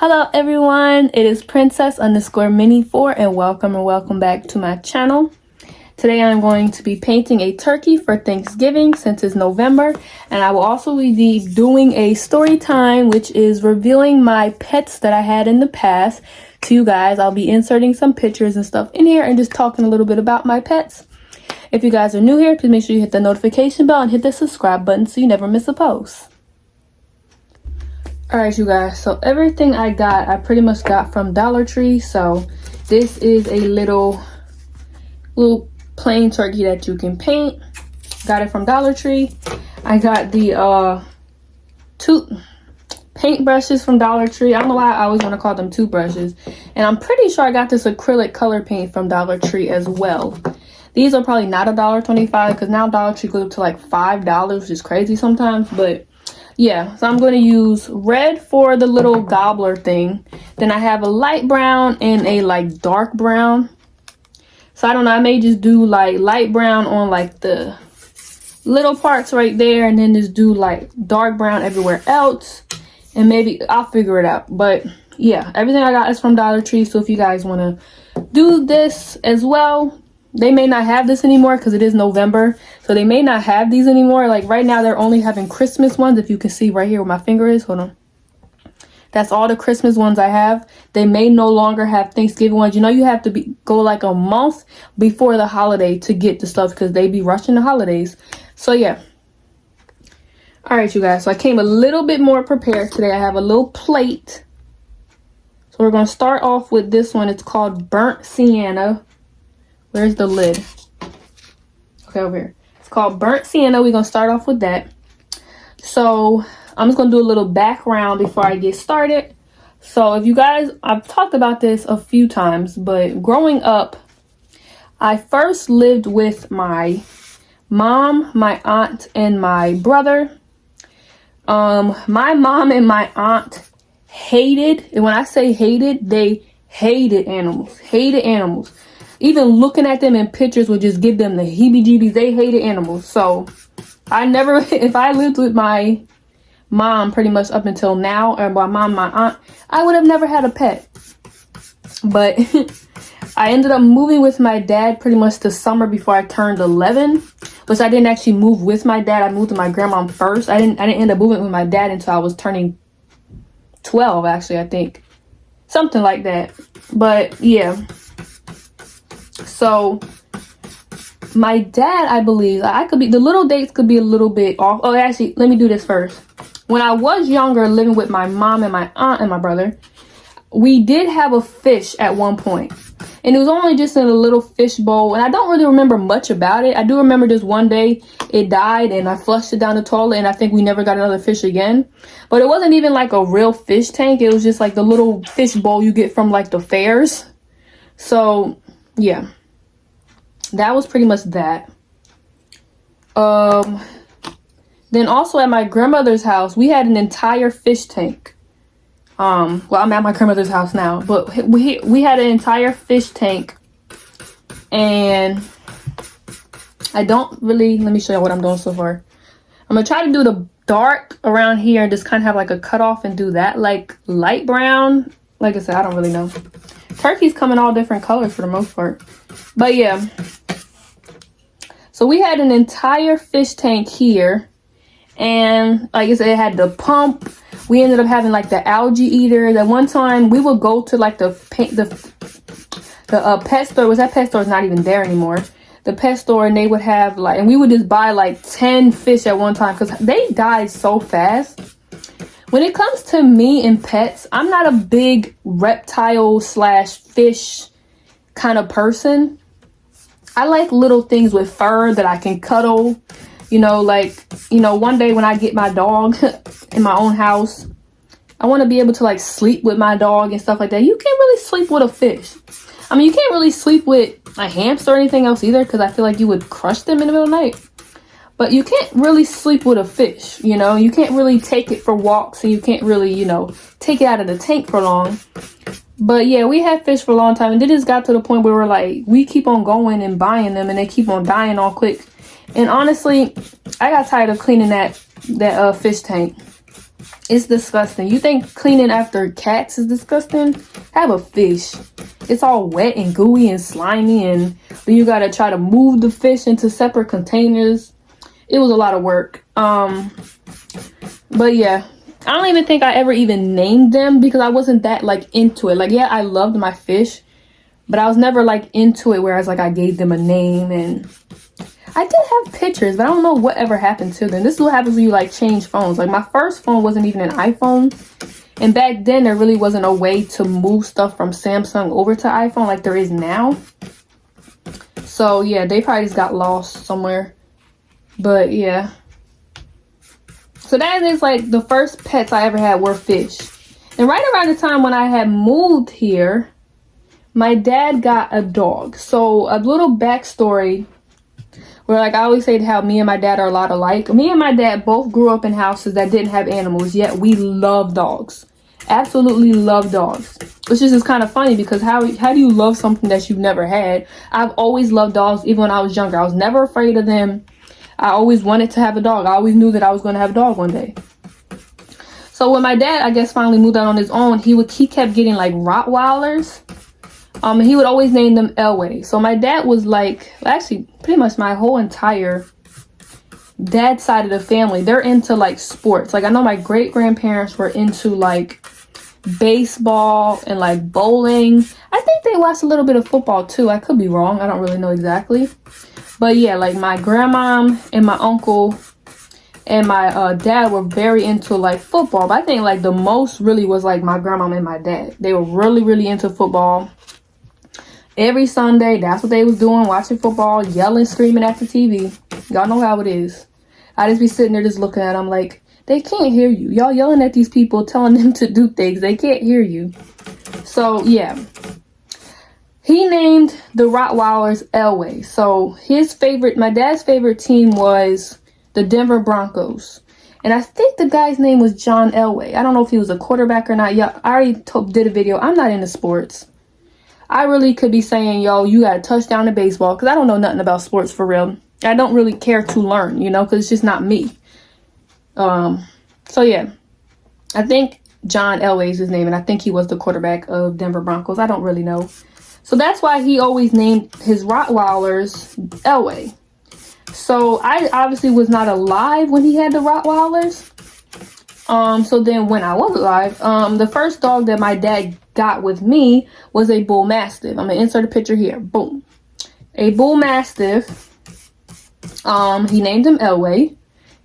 Hello everyone, it is Princess_Mini4 and welcome back to my channel. Today I'm going to be painting a turkey for Thanksgiving since it's November, and I will also be doing a story time, which is revealing my pets that I had in the past to you guys. I'll be inserting some pictures and stuff in here and just talking a little bit about my pets. If you guys are new here, please make sure you hit the notification bell and hit the subscribe button so you never miss a post. Alright you guys, so everything I pretty much got from Dollar Tree. So this is a little plain turkey that you can paint. Got it from Dollar Tree. I got the two paint brushes from Dollar Tree. I don't know why I always want to call them toothbrushes. And I'm pretty sure I got this acrylic color paint from Dollar Tree as well. These are probably not $1.25 because now Dollar Tree goes up to like $5, which is crazy sometimes, but yeah, so I'm going to use red for the little gobbler thing. Then I have a light brown and a like dark brown. So I don't know, I may just do like light brown on like the little parts right there, and then just do like dark brown everywhere else. And maybe I'll figure it out. But yeah, everything I got is from Dollar Tree. So if you guys want to do this as well, they may not have this anymore because it is November, so they may not have these anymore. Like right now they're only having Christmas ones. If you can see right here where my finger is, hold on, that's all the Christmas ones I have. They may no longer have Thanksgiving ones. You know, you have to go like a month before the holiday to get the stuff because they be rushing the holidays. So yeah, all right you guys, so I came a little bit more prepared today. I have a little plate, so we're going to start off with this one. It's called Burnt Sienna. Where's the lid? Okay, over here. It's called Burnt Sienna. We're going to start off with that. So I'm just going to do a little background before I get started. So if you guys, I've talked about this a few times, but growing up, I first lived with my mom, my aunt, and my brother. My mom and my aunt hated, and when I say hated, they hated animals. Hated animals. Even looking at them in pictures would just give them the heebie-jeebies. They hated animals. So I never, if I lived with my mom pretty much up until now, or my mom, my aunt, I would have never had a pet. But I ended up moving with my dad pretty much the summer before I turned 11, which I didn't actually move with my dad. I moved with my grandma first. I didn't end up moving with my dad until I was turning 12, actually, I think. Something like that. But yeah. So my dad, I believe, I could be, the little dates could be a little bit off. Oh, actually, let me do this first. When I was younger, living with my mom and my aunt and my brother, we did have a fish at one point. And it was only just in a little fish bowl. And I don't really remember much about it. I do remember just one day it died and I flushed it down the toilet, and I think we never got another fish again. But it wasn't even like a real fish tank. It was just like the little fish bowl you get from like the fairs. So yeah, that was pretty much that. Then also at my grandmother's house, we had an entire fish tank. Well, I'm at my grandmother's house now, but we had an entire fish tank, and I don't really, let me show you what I'm doing so far. I'm gonna try to do the dark around here and just kind of have like a cutoff and do that like light brown. Like I said, I don't really know. Turkeys come in all different colors for the most part. But yeah. So we had an entire fish tank here. And like I said, it had the pump. We ended up having like the algae eaters. At one time, we would go to like the pet store. Was that pet store is not even there anymore. The pet store, and they would have like, and we would just buy like 10 fish at one time because they died so fast. When it comes to me and pets, I'm not a big reptile / fish kind of person. I like little things with fur that I can cuddle. You know, like, you know, one day when I get my dog in my own house, I want to be able to like sleep with my dog and stuff like that. You can't really sleep with a fish. I mean, you can't really sleep with a hamster or anything else either, because I feel like you would crush them in the middle of the night. But you can't really sleep with a fish, you know. You can't really take it for walks, and you can't really, you know, take it out of the tank for long. But yeah, we had fish for a long time, and it just got to the point where we're like, we keep on going and buying them, and they keep on dying all quick. And honestly, I got tired of cleaning that fish tank. It's disgusting. You think cleaning after cats is disgusting? Have a fish. It's all wet and gooey and slimy, and then you gotta try to move the fish into separate containers. It was a lot of work. But yeah, I don't even think I ever even named them because I wasn't that like into it. Like, yeah, I loved my fish, but I was never like into it, whereas like I gave them a name. And I did have pictures, but I don't know what ever happened to them. This is what happens when you like change phones. Like, my first phone wasn't even an iPhone, and back then there really wasn't a way to move stuff from Samsung over to iPhone like there is now. So yeah, they probably just got lost somewhere. But yeah, so that is like the first pets I ever had were fish. And right around the time when I had moved here, my dad got a dog. So a little backstory, where like I always say how me and my dad are a lot alike. Me and my dad both grew up in houses that didn't have animals, yet we love dogs. Absolutely love dogs. Which is just kind of funny because how do you love something that you've never had? I've always loved dogs even when I was younger. I was never afraid of them. I always wanted to have a dog. I always knew that I was going to have a dog one day. So when my dad, I guess, finally moved out on his own, he kept getting like Rottweilers. He would always name them Elway. So my dad was like, actually pretty much my whole entire dad side of the family, they're into like sports. Like, I know my great grandparents were into like baseball and like bowling. I think they watched a little bit of football too. I could be wrong. I don't really know exactly. But yeah, like my grandmom and my uncle and my dad were very into like football. But I think like the most really was like my grandmom and my dad. They were really, really into football. Every Sunday, that's what they was doing, watching football, yelling, screaming at the TV. Y'all know how it is. I just be sitting there just looking at them like, they can't hear you. Y'all yelling at these people, telling them to do things. They can't hear you. So yeah. He named the Rottweilers Elway. So my dad's favorite team was the Denver Broncos. And I think the guy's name was John Elway. I don't know if he was a quarterback or not. Yeah, I already did a video. I'm not into sports. I really could be saying, yo, you got a touchdown in baseball, because I don't know nothing about sports for real. I don't really care to learn, because it's just not me. So yeah, I think John Elway is his name, and I think he was the quarterback of Denver Broncos. I don't really know. So that's why he always named his Rottweilers Elway. So I obviously was not alive when he had the Rottweilers. So then when I was alive, the first dog that my dad got with me was a bull mastiff. I'm gonna insert a picture here. Boom. A bull mastiff. He named him Elway.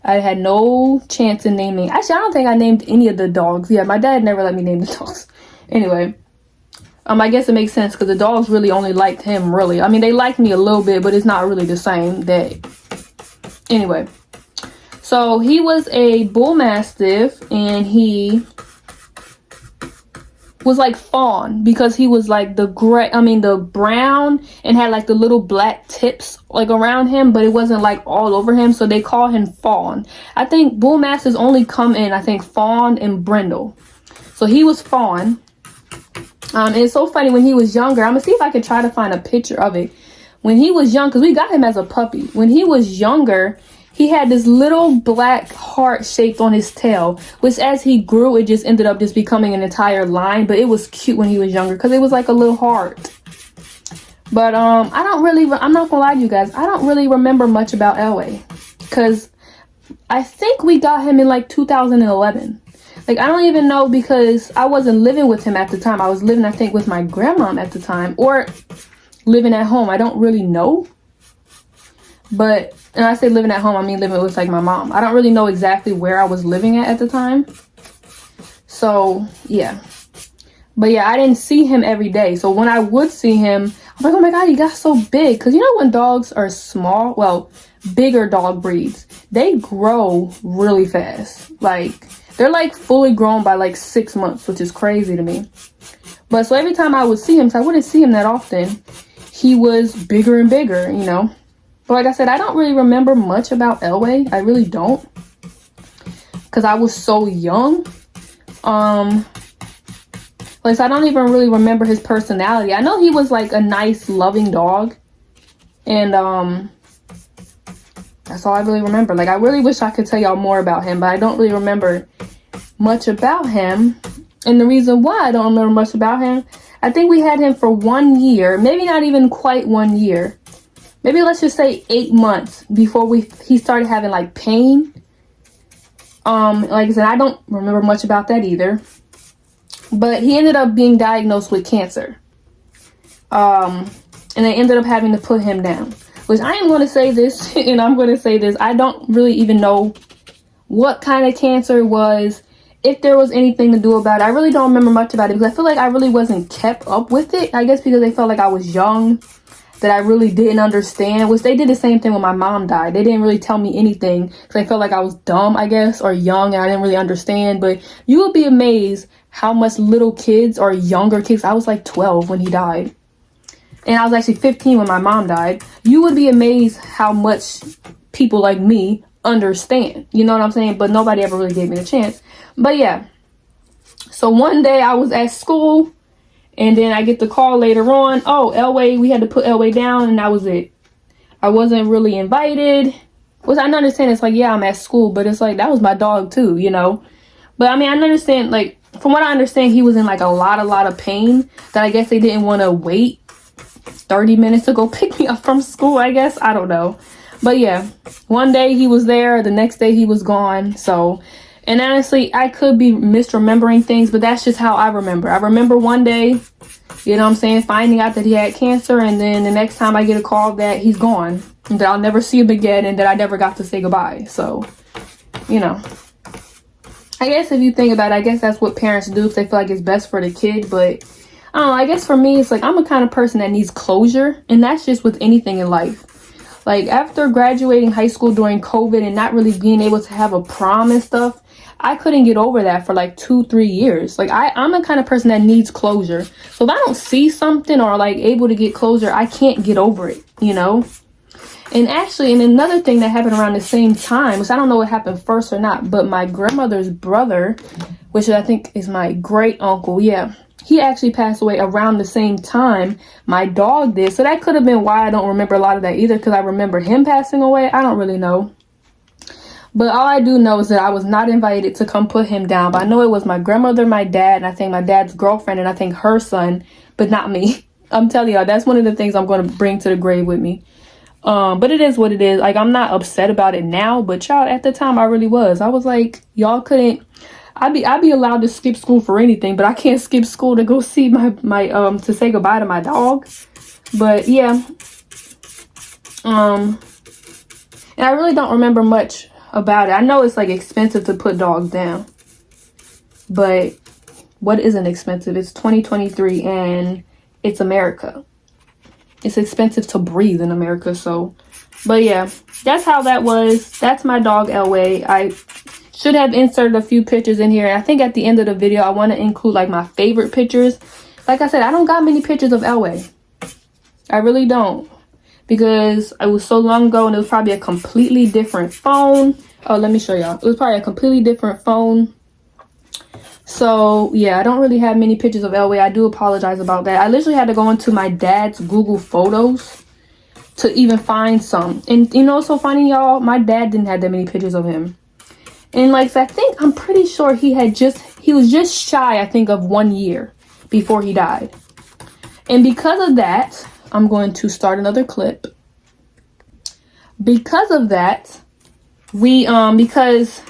I had no chance in naming. Actually, I don't think I named any of the dogs. Yeah, my dad never let me name the dogs. Anyway, I guess it makes sense because the dogs really only liked him, really. I mean, they liked me a little bit, but it's not really the same. Anyway, so he was a bull mastiff, and he was like fawn because he was like the brown and had like the little black tips like around him, but it wasn't like all over him, so they call him fawn. I think bull mastiffs only come in, I think, fawn and brindle. So he was fawn. And it's so funny, when he was younger, I'm gonna see if I can try to find a picture of it. When he was young, because we got him as a puppy. When he was younger, he had this little black heart shaped on his tail, which as he grew, it just ended up just becoming an entire line. But it was cute when he was younger because it was like a little heart. But I'm not gonna lie to you guys, I don't really remember much about Elway because I think we got him in like 2011. Like, I don't even know, because I wasn't living with him at the time. I was living, I think, with my grandmom at the time, or living at home. I don't really know. But, and I say living at home, I mean living with like my mom. I don't really know exactly where I was living at the time. So, yeah. But yeah, I didn't see him every day. So when I would see him, I'm like, oh my God, he got so big. Because when dogs are small, well, bigger dog breeds, they grow really fast. Like, they're like fully grown by like 6 months, which is crazy to me. But so every time I would see him, so I wouldn't see him that often, he was bigger and bigger, But like I said, I don't really remember much about Elway. I really don't. Because I was so young. Like, so I don't even really remember his personality. I know he was like a nice, loving dog. And that's all I really remember. Like, I really wish I could tell y'all more about him, but I don't really remember much about him. And the reason why I don't remember much about him, I think we had him for 1 year, maybe not even quite 1 year. Maybe let's just say 8 months before he started having like pain. Like I said, I don't remember much about that either. But he ended up being diagnosed with cancer. And they ended up having to put him down. Which I am going to say this, and I'm going to say this. I don't really even know what kind of cancer it was, if there was anything to do about it. I really don't remember much about it because I feel like I really wasn't kept up with it. I guess because they felt like I was young, that I really didn't understand. Which they did the same thing when my mom died. They didn't really tell me anything because they felt like I was dumb, I guess, or young, and I didn't really understand. But you would be amazed how much little kids or younger kids. I was like 12 when he died. And I was actually 15 when my mom died. You would be amazed how much people like me understand. You know what I'm saying? But nobody ever really gave me the chance. But yeah. So one day I was at school. And then I get the call later on. Oh, Elway, we had to put Elway down. And that was it. I wasn't really invited. Which I understand. It's like, yeah, I'm at school. But it's like, that was my dog too, you know. But I mean, I understand. Like, from what I understand, he was in like a lot of pain. That I guess they didn't want to wait 30 minutes to go pick me up from school, I guess. I don't know. But yeah, one day he was there. The next day he was gone. So, and honestly, I could be misremembering things, but that's just how I remember. I remember one day, you know what I'm saying, finding out that he had cancer. And then the next time I get a call that he's gone, and that I'll never see him again, and that I never got to say goodbye. So, you know, I guess if you think about it, I guess that's what parents do if they feel like it's best for the kid. But I don't know, I guess for me, it's like I'm a kind of person that needs closure. And that's just with anything in life. Like after graduating high school during COVID and not really being able to have a prom and stuff, I couldn't get over that for like 2-3 years. Like I'm a kind of person that needs closure. So if I don't see something or like able to get closure, I can't get over it, you know? And actually, and another thing that happened around the same time, which I don't know what happened first or not, but my grandmother's brother, which I think is my great uncle, yeah, he actually passed away around the same time my dog did. So that could have been why I don't remember a lot of that either, because I remember him passing away. I don't really know. But all I do know is that I was not invited to come put him down. But I know it was my grandmother, my dad, and I think my dad's girlfriend, and I think her son, but not me. I'm telling y'all, that's one of the things I'm going to bring to the grave with me. But it is what it is. Like, I'm not upset about it now, but child, at the time I really was. I was like, y'all couldn't. I'd be allowed to skip school for anything, but I can't skip school to go see my to say goodbye to my dog. But yeah. And I really don't remember much about it. I know it's like expensive to put dogs down. But what isn't expensive? It's 2023 and it's America. It's expensive to breathe in America, so. But yeah, that's how that was. That's my dog, Elway. I should have inserted a few pictures in here. And I think at the end of the video, I want to include like my favorite pictures. Like I said, I don't got many pictures of Elway. I really don't. Because it was so long ago and it was probably a completely different phone. Oh, let me show y'all. It was probably a completely different phone. So, yeah, I don't really have many pictures of Elway. I do apologize about that. I literally had to go into my dad's Google Photos to even find some. And, you know, so funny, y'all, my dad didn't have that many pictures of him. And, like, I'm pretty sure he was just shy, I think, of 1 year before he died. And because of that, I'm going to start another clip. Because of that, because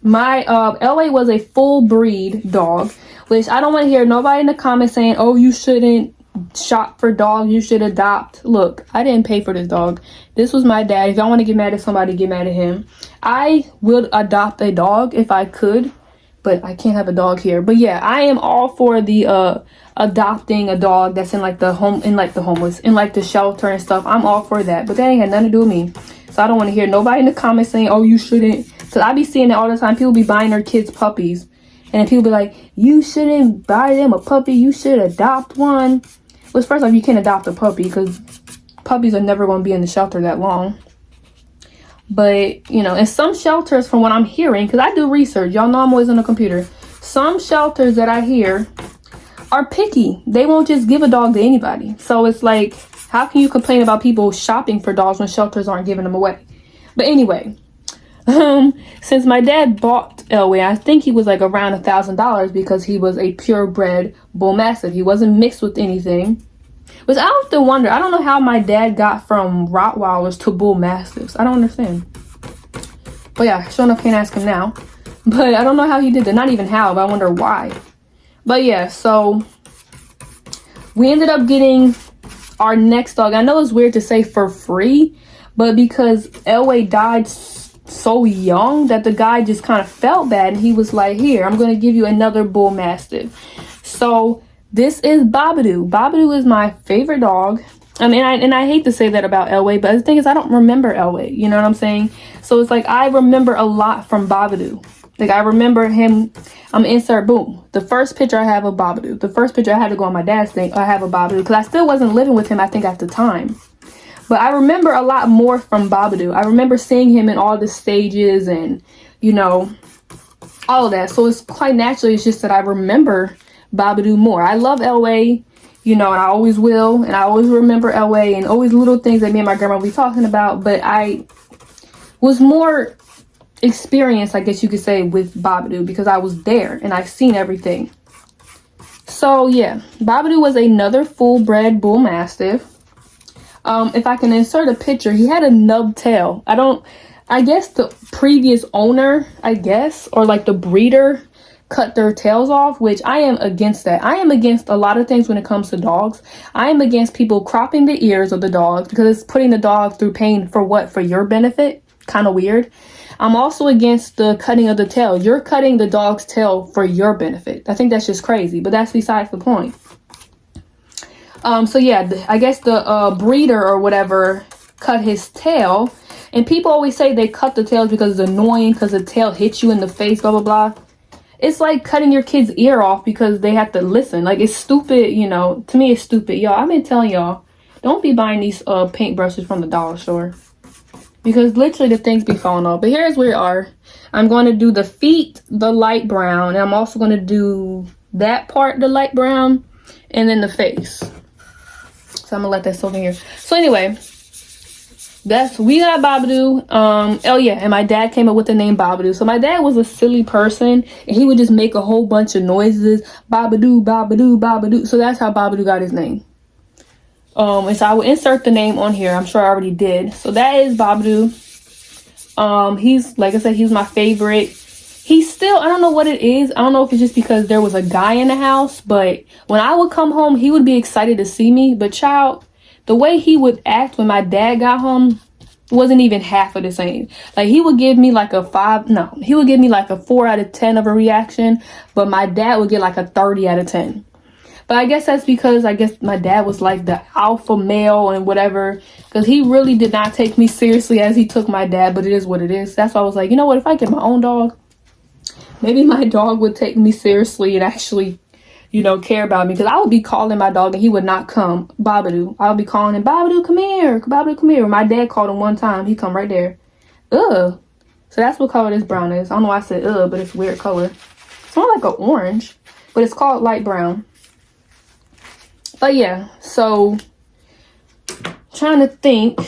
my LA was a full breed dog, which I don't want to hear nobody in the comments saying, oh, you shouldn't shop for dogs, you should adopt. Look, I didn't pay for this dog. This was my dad. If y'all want to get mad at somebody, get mad at him. I would adopt a dog if I could, but I can't have a dog here. But yeah, I am all for the adopting a dog that's in like the homeless, in like the shelter and stuff. I'm all for that, but that ain't had nothing to do with me. So I don't want to hear nobody in the comments saying, oh, you shouldn't. So I be seeing that all the time. People be buying their kids puppies. And then people be like, you shouldn't buy them a puppy. You should adopt one. Well, first off, you can't adopt a puppy because puppies are never going to be in the shelter that long. But, you know, in some shelters, from what I'm hearing, because I do research. Y'all know I'm always on the computer. Some shelters that I hear are picky. They won't just give a dog to anybody. So it's like, how can you complain about people shopping for dogs when shelters aren't giving them away? But anyway, Since my dad bought Elway, I think he was like around $1,000 because he was a purebred bull mastiff. He wasn't mixed with anything. Which I often wonder. I don't know how my dad got from Rottweilers to bull mastiffs. I don't understand. But yeah, sure enough, can't ask him now. But I don't know how he did that. Not even how, but I wonder why. But yeah, so we ended up getting our next dog. I know it's weird to say for free, but because Elway died so young that the guy just kind of felt bad, and he was like, here, I'm going to give you another bull mastiff. So this is Babadoo. Babadoo is my favorite dog. I mean, I hate to say that about Elway, but the thing is, I don't remember Elway. You know what I'm saying? So it's like I remember a lot from Babadoo. Like, I remember him. I'm insert boom. The first picture I have of Babadoo. The first picture I had to go on my dad's thing. I have a Babadoo because I still wasn't living with him, I think, at the time. But I remember a lot more from Babadoo. I remember seeing him in all the stages and, you know, all of that. So it's quite naturally, it's just that I remember Babadoo more. I love Elway, you know, and I always will. And I always remember Elway and always little things that me and my grandma will be talking about. But I was more experienced, I guess you could say, with Babadoo because I was there and I've seen everything. So yeah, Babadoo was another full-bred bull mastiff. If I can insert a picture, he had a nub tail. I guess the previous owner, or like the breeder cut their tails off, which I am against that. I am against a lot of things when it comes to dogs. I am against people cropping the ears of the dogs because it's putting the dog through pain for what? For your benefit? Kind of weird. I'm also against the cutting of the tail. You're cutting the dog's tail for your benefit. I think that's just crazy, but that's besides the point. So yeah, I guess the breeder or whatever cut his tail. And people always say they cut the tails because it's annoying because the tail hits you in the face, blah, blah, blah. It's like cutting your kid's ear off because they have to listen. Like, it's stupid, you know. To me, it's stupid. Y'all, I've been telling y'all, don't be buying these paintbrushes from the dollar store. Because literally the things be falling off. But here's where we are. I'm going to do the feet, the light brown. And I'm also going to do that part, the light brown. And then the face. So I'm going to let that soak in here. So anyway, we got Babadoo. Oh yeah, and my dad came up with the name Babadoo. So my dad was a silly person. And he would just make a whole bunch of noises. Babadoo, Babadoo, Babadoo. So that's how Babadoo got his name. And so I will insert the name on here. I'm sure I already did. So that is Babadoo. He's, like I said, he's my favorite. He's still, I don't know what it is. I don't know if it's just because there was a guy in the house. But when I would come home, he would be excited to see me. But child, the way he would act when my dad got home wasn't even half of the same. Like, he would give me like he would give me like a 4 out of 10 of a reaction. But my dad would get like a 30 out of 10. But I guess that's because my dad was like the alpha male and whatever. Because he really did not take me seriously as he took my dad. But it is what it is. That's why I was like, you know what? If I get my own dog, maybe my dog would take me seriously and actually, you know, care about me. Because I would be calling my dog and he would not come. Babadoo. I would be calling him, Babadoo, come here. Babadoo, come here. My dad called him one time. He come right there. Ugh. So that's what color this brown is. I don't know why I said ugh, but it's a weird color. It's more like an orange. But it's called light brown. But yeah, so trying to think.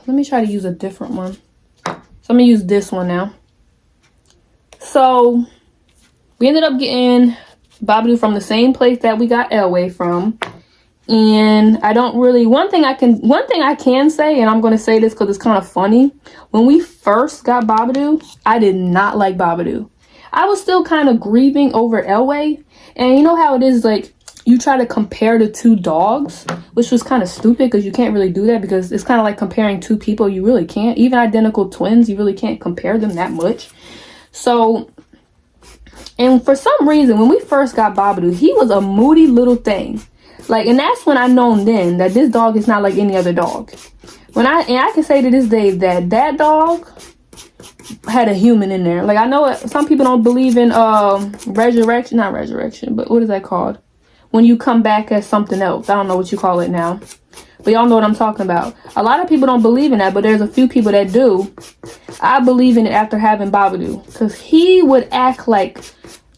Let me try to use a different one. So I'm going to use this one now. So we ended up getting Babadoo from the same place that we got Elway from. And I don't really, one thing I can say, and I'm going to say this because it's kind of funny. When we first got Babadoo, I did not like Babadoo. I was still kind of grieving over Elway. And you know how it is, like, you try to compare the two dogs, which was kind of stupid because you can't really do that because it's kind of like comparing two people. You really can't. Even identical twins, you really can't compare them that much. So, and for some reason, when we first got Babadoo, he was a moody little thing. Like, and that's when I known then that this dog is not like any other dog. And I can say to this day that dog had a human in there. Like, I know some people don't believe in not resurrection, but what is that called? When you come back as something else. I don't know what you call it now. But y'all know what I'm talking about. A lot of people don't believe in that, but there's a few people that do. I believe in it after having Babadoo. Because he would act like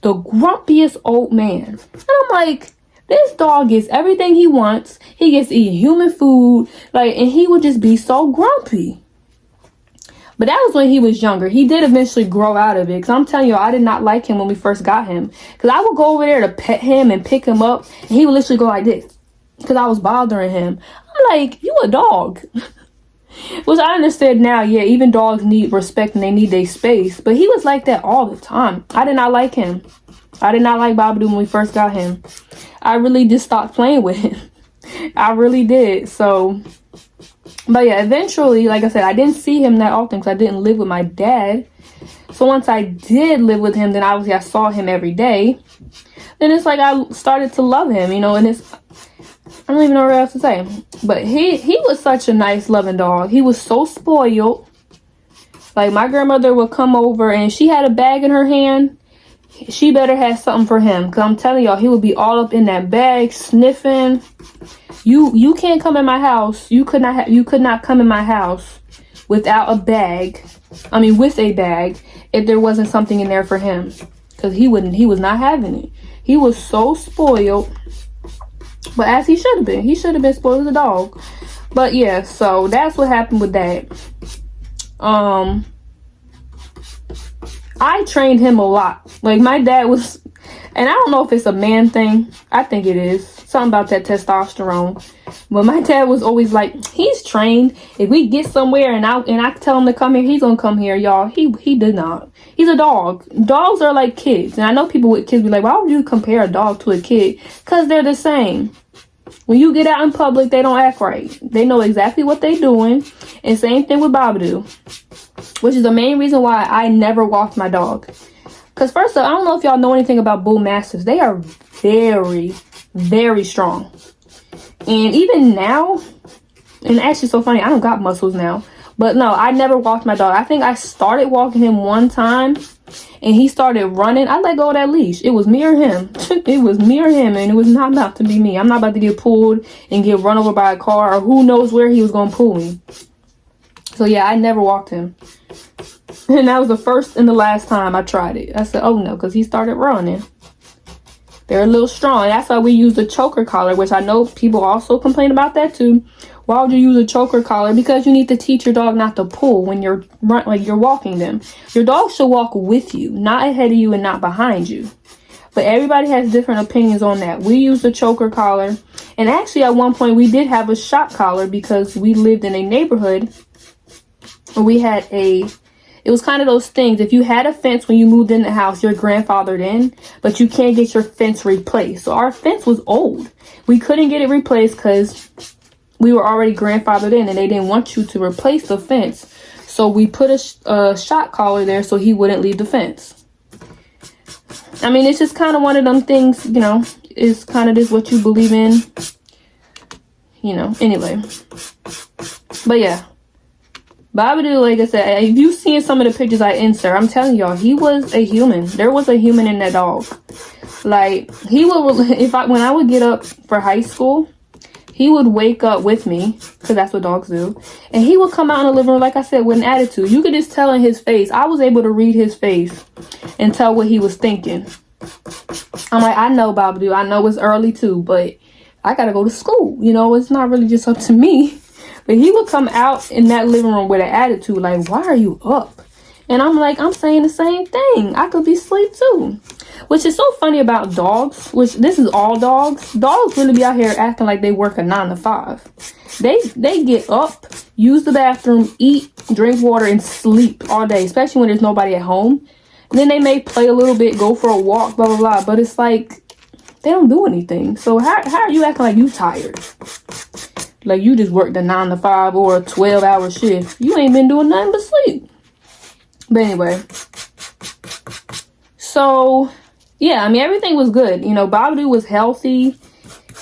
the grumpiest old man. And I'm like, this dog gets everything he wants. He gets to eat human food. Like, and he would just be so grumpy. But that was when he was younger. He did eventually grow out of it. Because I'm telling you, I did not like him when we first got him. Because I would go over there to pet him and pick him up. And he would literally go like this. Because I was bothering him. I'm like, you a dog. Which I understand now. Yeah, even dogs need respect and they need their space. But he was like that all the time. I did not like him. I did not like Babadoo when we first got him. I really just stopped playing with him. I really did. So... But yeah, eventually, like I said, I didn't see him that often because I didn't live with my dad. So once I did live with him, then obviously I saw him every day. Then it's like I started to love him, you know, and I don't even know what else to say. But he was such a nice, loving dog. He was so spoiled. Like, my grandmother would come over and she had a bag in her hand. She better have something for him. Because I'm telling y'all, he would be all up in that bag, sniffing. You can't come in my house. You could not come in my house without a bag. I mean, with a bag, if there wasn't something in there for him. Because he was not having it. He was so spoiled. But as he should have been. He should have been spoiled as a dog. But yeah, so that's what happened with that. I trained him a lot. Like, my dad was, and I don't know if it's a man thing. I think it is. Something about that testosterone. But my dad was always like, he's trained. If we get somewhere and I tell him to come here, he's gonna come here, y'all. He did not. He's a dog. Dogs are like kids. And I know people with kids be like, why would you compare a dog to a kid? Because they're the same. When you get out in public, they don't act right. They know exactly what they're doing. And same thing with Babadoo. Which is the main reason why I never walked my dog. Because first of all, I don't know if y'all know anything about bull mastiffs. They are very, very strong. And even now, and actually so funny, I don't got muscles now. But no, I never walked my dog. I think I started walking him one time and he started running. I let go of that leash. It was me or him. It was me or him, and it was not about to be me. I'm not about to get pulled and get run over by a car, or who knows where he was going to pull me. So yeah, I never walked him. And that was the first and the last time I tried it. I said, oh no, because he started running. They're a little strong. That's why we use the choker collar, which I know people also complain about that too. Why would you use a choker collar? Because you need to teach your dog not to pull when you're walking them. Your dog should walk with you, not ahead of you and not behind you. But everybody has different opinions on that. We use the choker collar. And actually at one point we did have a shock collar because we lived in a neighborhood where we had it was kind of those things. If you had a fence when you moved in the house, you're grandfathered in, but you can't get your fence replaced. So our fence was old. We couldn't get it replaced because we were already grandfathered in and they didn't want you to replace the fence. So we put a shock collar there so he wouldn't leave the fence. I mean, it's just kind of one of them things, you know, it's kind of just what you believe in, you know, anyway. But yeah. Babadoo, like I said, if you've seen some of the pictures I insert, I'm telling y'all, he was a human. There was a human in that dog. Like, he would, when I would get up for high school, he would wake up with me, because that's what dogs do, and he would come out in the living room, like I said, with an attitude. You could just tell in his face. I was able to read his face and tell what he was thinking. I'm like, I know, Babadoo, I know it's early too, but I gotta go to school. You know, it's not really just up to me. But he would come out in that living room with an attitude like, why are you up? And I'm like, I'm saying the same thing. I could be asleep too. Which is so funny about dogs, which this is all dogs. Dogs really be out here acting like they work a 9 to 5. They get up, use the bathroom, eat, drink water, and sleep all day, especially when there's nobody at home. And then they may play a little bit, go for a walk, blah, blah, blah. But it's like, they don't do anything. So how are you acting like you tired? Like you just worked a 9 to 5 or a 12-hour shift. You ain't been doing nothing but sleep. But anyway. So, yeah, I mean, everything was good. You know, Babadoo was healthy.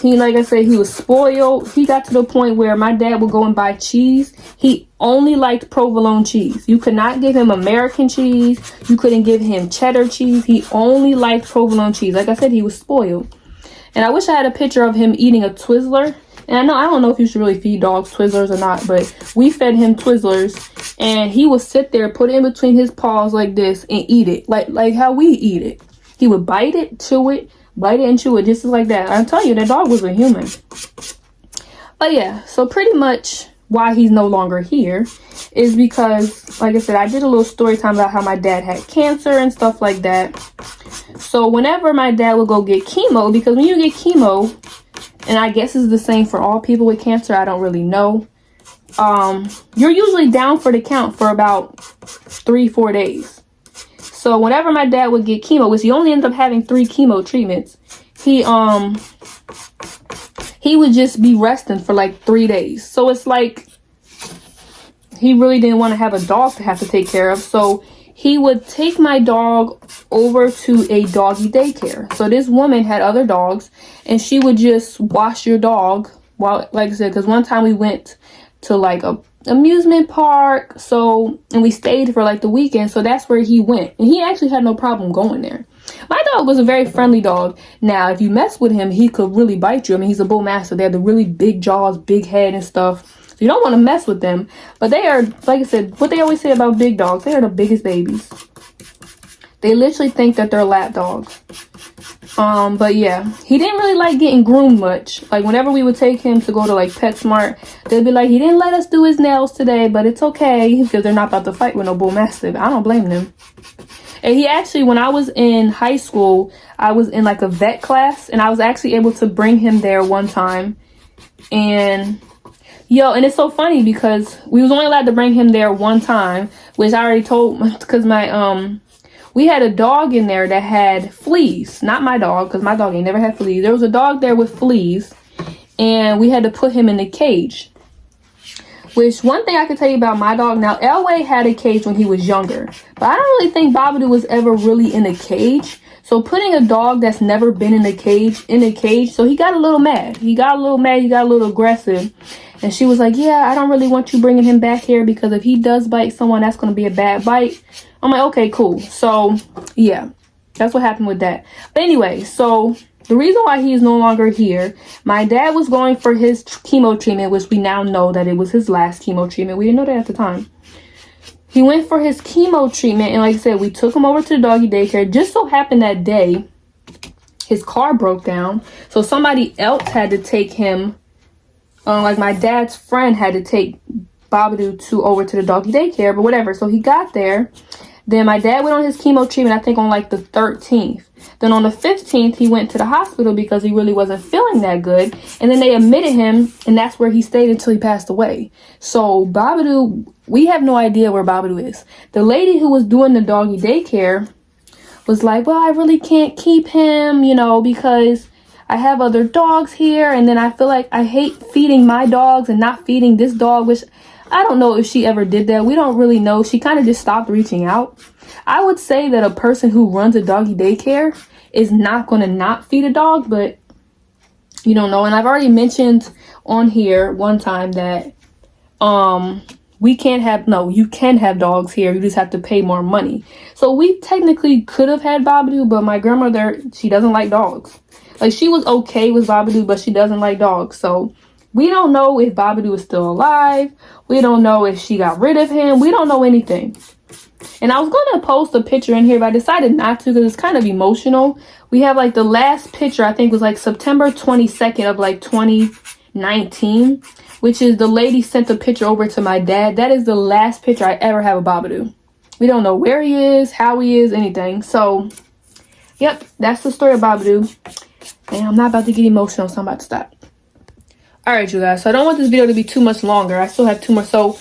He, like I said, he was spoiled. He got to the point where my dad would go and buy cheese. He only liked provolone cheese. You could not give him American cheese. You couldn't give him cheddar cheese. He only liked provolone cheese. Like I said, he was spoiled. And I wish I had a picture of him eating a Twizzler. And I don't know if you should really feed dogs Twizzlers or not, but we fed him Twizzlers and he would sit there, put it in between his paws like this and eat it. Like how we eat it. He would bite it, chew it, bite it and chew it just like that. I'm telling you, that dog was a human. But yeah, so pretty much why he's no longer here is because, like I said, I did a little story time about how my dad had cancer and stuff like that. So whenever my dad would go get chemo, because when you get chemo, and I guess it's the same for all people with cancer, I don't really know, you're usually down for the count for about 3-4 days. So whenever my dad would get chemo, which he only ended up having 3 chemo treatments, he would just be resting for like 3 days. So it's like he really didn't want to have a dog to have to take care of. So he would take my dog over to a doggy daycare. So this woman had other dogs, and she would just wash your dog while, like I said, because one time we went to like a amusement park, and we stayed for like the weekend, so that's where he went, and he actually had no problem going there. My dog was a very friendly dog. Now if you mess with him, he could really bite you. I mean, he's a bull mastiff. They have the really big jaws, big head and stuff, so you don't want to mess with them. But they are, like I said, what they always say about big dogs, they are the biggest babies. They literally think that they're lap dogs. But yeah, he didn't really like getting groomed much. Like whenever we would take him to go to like PetSmart, they'd be like, he didn't let us do his nails today, but it's okay, because they're not about to fight with no bull mastiff. I don't blame them. And he actually, when I was in high school, I was in like a vet class, and I was actually able to bring him there one time. And and it's so funny because we was only allowed to bring him there one time, which I already told, because we had a dog in there that had fleas. Not my dog, because my dog ain't never had fleas. There was a dog there with fleas, and we had to put him in the cage. Which, one thing I can tell you about my dog, now Elway had a cage when he was younger, but I don't really think Babadoo was ever really in a cage. So putting a dog that's never been in a cage, so he got a little mad. He got a little aggressive. And she was like, yeah, I don't really want you bringing him back here, because if he does bite someone, that's going to be a bad bite. I'm like, okay, cool. So yeah, that's what happened with that. But anyway, so the reason why he is no longer here, my dad was going for his chemo treatment, which we now know that it was his last chemo treatment. We didn't know that at the time. He went for his chemo treatment, and like I said, we took him over to the doggy daycare. Just so happened that day, his car broke down, so somebody else had to take him. Like my dad's friend had to take Babadoo over to the doggy daycare, but whatever. So he got there. Then my dad went on his chemo treatment, I think on like the 13th. Then on the 15th, he went to the hospital because he really wasn't feeling that good. And then they admitted him, and that's where he stayed until he passed away. So Babadoo, we have no idea where Babadoo is. The lady who was doing the doggy daycare was like, well, I really can't keep him, because I have other dogs here. And then I feel like I hate feeding my dogs and not feeding this dog, which I don't know if she ever did that. We don't really know. She kind of just stopped reaching out. I would say that a person who runs a doggy daycare is not going to not feed a dog, but you don't know. And I've already mentioned on here one time that you can have dogs here. You just have to pay more money. So we technically could have had Babadoo, but my grandmother, she doesn't like dogs. Like, she was okay with Babadoo, but she doesn't like dogs. So we don't know if Babadoo is still alive. We don't know if she got rid of him. We don't know anything. And I was going to post a picture in here, but I decided not to because it's kind of emotional. We have like the last picture, I think was like September 22nd of like 2019, which is the lady sent the picture over to my dad. That is the last picture I ever have of Babadoo. We don't know where he is, how he is, anything. So, yep, that's the story of Babadoo. And I'm not about to get emotional, so I'm about to stop. Alright, you guys, so I don't want this video to be too much longer. I still have 2 more. So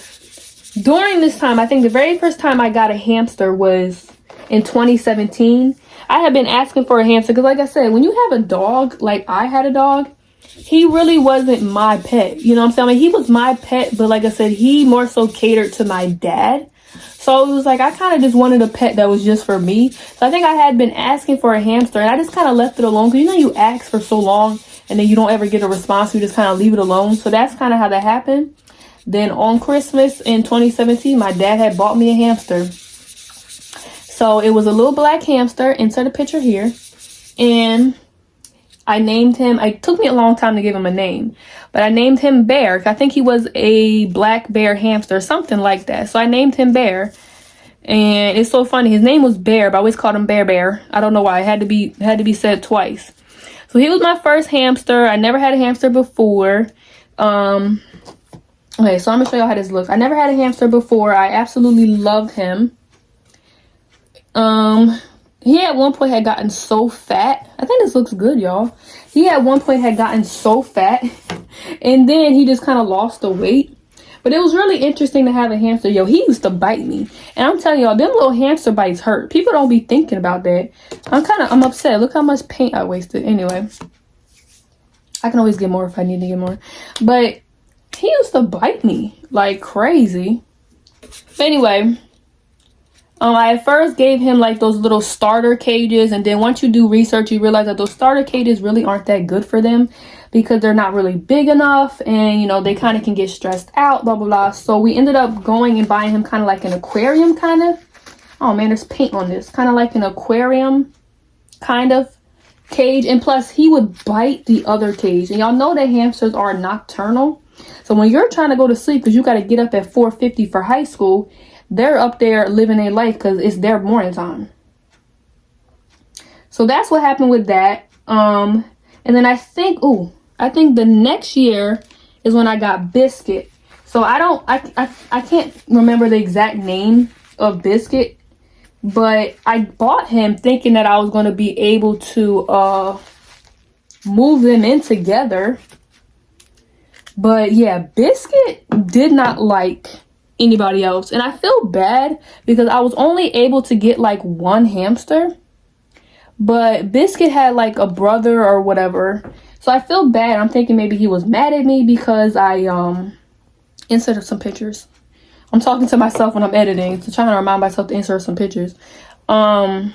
during this time, I think the very first time I got a hamster was in 2017. I had been asking for a hamster because, like I said, when you have a dog, like I had a dog, he really wasn't my pet. You know what I'm saying? Like, he was my pet, but like I said, he more so catered to my dad. So it was like I kind of just wanted a pet that was just for me. So I think I had been asking for a hamster, and I just kind of left it alone. Because you ask for so long and then you don't ever get a response. You just kind of leave it alone. So that's kind of how that happened. Then on Christmas in 2017, my dad had bought me a hamster. So it was a little black hamster. Insert a picture here. And I named him. It took me a long time to give him a name. But I named him Bear. I think he was a black bear hamster or something like that. So I named him Bear. And it's so funny. His name was Bear, but I always called him Bear Bear. I don't know why. It had to be said twice. So he was my first hamster. I never had a hamster before. Okay, so I'm gonna show y'all how this looks. I never had a hamster before. I absolutely loved him. He at one point had gotten so fat. I think this looks good, y'all. He at one point had gotten so fat, and then he just kind of lost the weight. But it was really interesting to have a hamster. Yo, he used to bite me. And I'm telling y'all, them little hamster bites hurt. People don't be thinking about that. I'm upset. Look how much paint I wasted. Anyway, I can always get more if I need to get more. But he used to bite me like crazy. But anyway, I at first gave him like those little starter cages. And then once you do research, you realize that those starter cages really aren't that good for them, because they're not really big enough, and you know, they kind of can get stressed out, blah blah blah. So we ended up going and buying him kind of like an aquarium kind of. Oh man, there's paint on this. Kind of like an aquarium kind of cage. And plus he would bite the other cage, and y'all know that hamsters are nocturnal. So when you're trying to go to sleep because you got to get up at 4:50 for high school, they're up there living their life because it's their morning time. So that's what happened with that. And then I think the next year is when I got Biscuit. So I can't remember the exact name of Biscuit, but I bought him thinking that I was going to be able to move them in together. But yeah, Biscuit did not like anybody else, and I feel bad because I was only able to get like one hamster, but Biscuit had like a brother or whatever. So I feel bad. I'm thinking maybe he was mad at me because I inserted some pictures. I'm talking to myself when I'm editing, so trying to remind myself to insert some pictures. I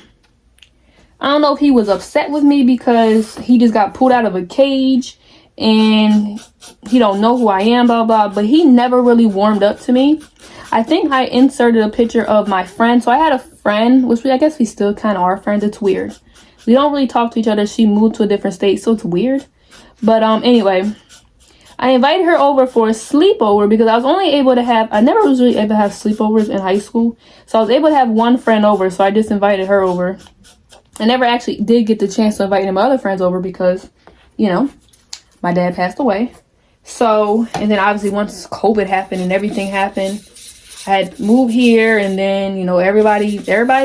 don't know if he was upset with me because he just got pulled out of a cage and he don't know who I am, blah blah, but he never really warmed up to me. I think I inserted a picture of my friend. So I had a friend, which I guess we still kind of are friends. It's weird. We don't really talk to each other. She moved to a different state, so it's weird. But anyway, I invited her over for a sleepover because I was only able to have, I never was really able to have sleepovers in high school. So I was able to have one friend over, so I just invited her over. I never actually did get the chance to invite any of my other friends over because, you know, my dad passed away. So, and then obviously once COVID happened and everything happened, I had moved here, and then, you know, everybody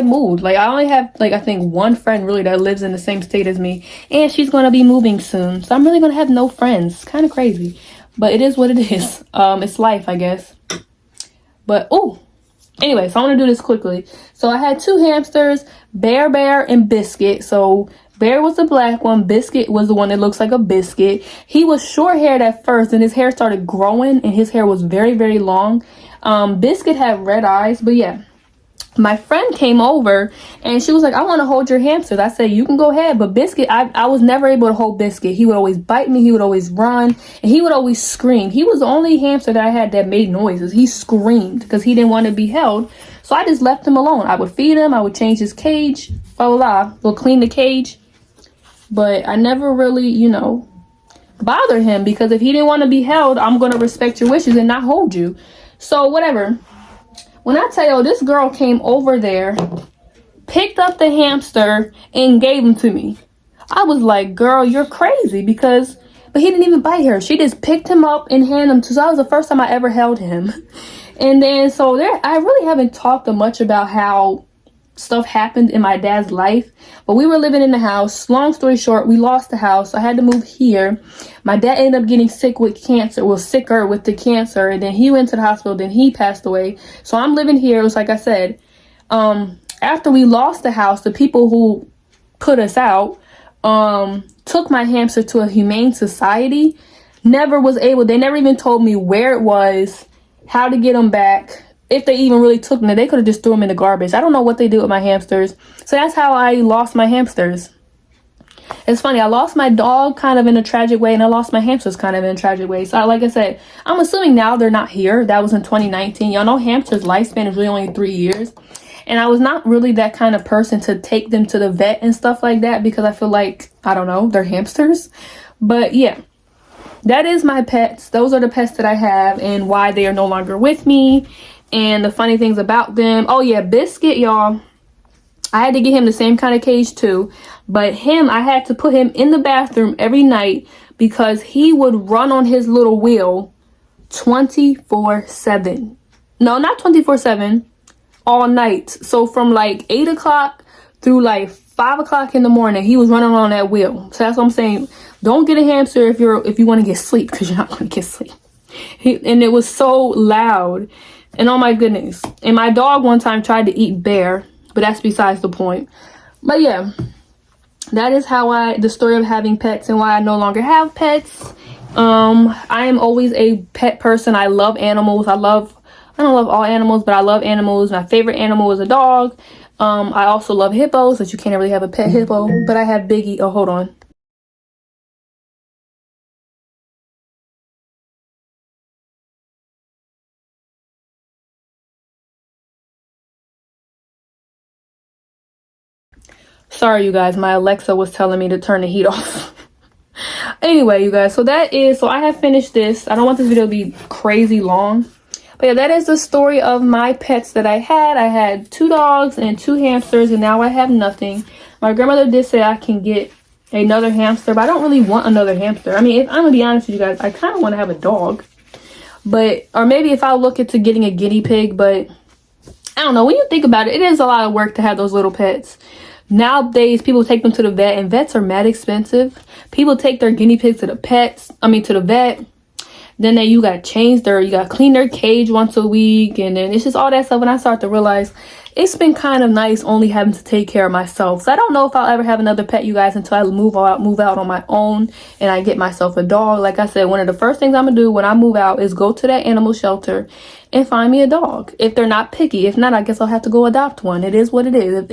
moved. Like, I only have, like, I think one friend really that lives in the same state as me, and she's going to be moving soon. So I'm really going to have no friends. Kind of crazy, but it is what it is. It's life, I guess. But, anyway, so I want to do this quickly. So I had two hamsters, Bear, and Biscuit. So Bear was the black one. Biscuit was the one that looks like a biscuit. He was short haired at first, and his hair started growing, and his hair was very, very long. Biscuit had red eyes, but yeah. My friend came over and she was like, I want to hold your hamsters. I said, you can go ahead. But Biscuit, I was never able to hold Biscuit. He would always bite me. He would always run. And he would always scream. He was the only hamster that I had that made noises. He screamed because he didn't want to be held. So I just left him alone. I would feed him. I would change his cage. Blah, blah, blah. We'll clean the cage. But I never really, you know, bothered him because if he didn't want to be held, I'm going to respect your wishes and not hold you. So whatever. When I tell you, this girl came over there, picked up the hamster, and gave him to me. I was like, girl, you're crazy but he didn't even bite her. She just picked him up and handed him to, so that was the first time I ever held him. And then, so I really haven't talked much about how stuff happened in my dad's life, but we were living in the house. Long story short, we lost the house. I had to move here. My dad ended up getting sick with cancer, sicker with the cancer, and then he went to the hospital, then he passed away. So I'm living here. It was like I said, after we lost the house, the people who put us out took my hamster to a humane society. They never even told me where it was, how to get them back. If they even really took them, they could have just threw them in the garbage. I don't know what they did with my hamsters. So that's how I lost my hamsters. It's funny. I lost my dog kind of in a tragic way, and I lost my hamsters kind of in a tragic way. So like I said, I'm assuming now they're not here. That was in 2019. Y'all know hamsters' lifespan is really only 3 years. And I was not really that kind of person to take them to the vet and stuff like that because I feel like, I don't know, they're hamsters. But yeah, that is my pets. Those are the pets that I have and why they are no longer with me. And the funny things about them. Oh yeah, Biscuit, y'all. I had to get him the same kind of cage too. But I had to put him in the bathroom every night because he would run on his little wheel 24/7. No, not 24/7, all night. So from like 8 o'clock through like 5 o'clock in the morning, he was running on that wheel. So that's what I'm saying. Don't get a hamster if you want to get sleep, because you're not going to get sleep. And it was so loud. And oh my goodness. And my dog one time tried to eat bear, but that's besides the point. But yeah, that is the story of having pets and why I no longer have pets. I am always a pet person. I love animals. I don't love all animals, but I love animals. My favorite animal is a dog. I also love hippos, but you can't really have a pet hippo. But I have Biggie. Oh, hold on. Sorry, you guys. My Alexa was telling me to turn the heat off. Anyway, you guys, so I have finished this. I don't want this video to be crazy long. But yeah, that is the story of my pets that I had. I had 2 dogs and 2 hamsters, and now I have nothing. My grandmother did say I can get another hamster, but I don't really want another hamster. I mean, if I'm gonna be honest with you guys, I kind of want to have a dog. Or maybe if I look into getting a guinea pig, but I don't know. When you think about it, it is a lot of work to have those little pets. Nowadays, people take them to the vet, and vets are mad expensive. People take their guinea pigs to the vet. Then you gotta you gotta clean their cage once a week, and then it's just all that stuff. And I start to realize it's been kind of nice only having to take care of myself. So I don't know if I'll ever have another pet, you guys, until I move out on my own and I get myself a dog. Like I said, one of the first things I'm gonna do when I move out is go to that animal shelter and find me a dog. If they're not picky. If not, I guess I'll have to go adopt one. It is what it is.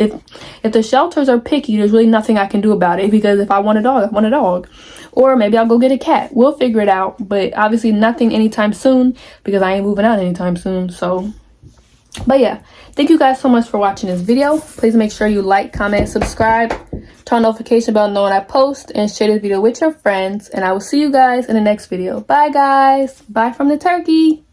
If the shelters are picky, there's really nothing I can do about it, because if I want a dog, I want a dog. Or maybe I'll go get a cat. We'll figure it out. But obviously nothing anytime soon, because I ain't moving out anytime soon. So, but yeah, thank you guys so much for watching this video. Please make sure you like, comment, subscribe, turn notification bell to know when I post, and share this video with your friends. And I will see you guys in the next video. Bye guys. Bye from the turkey.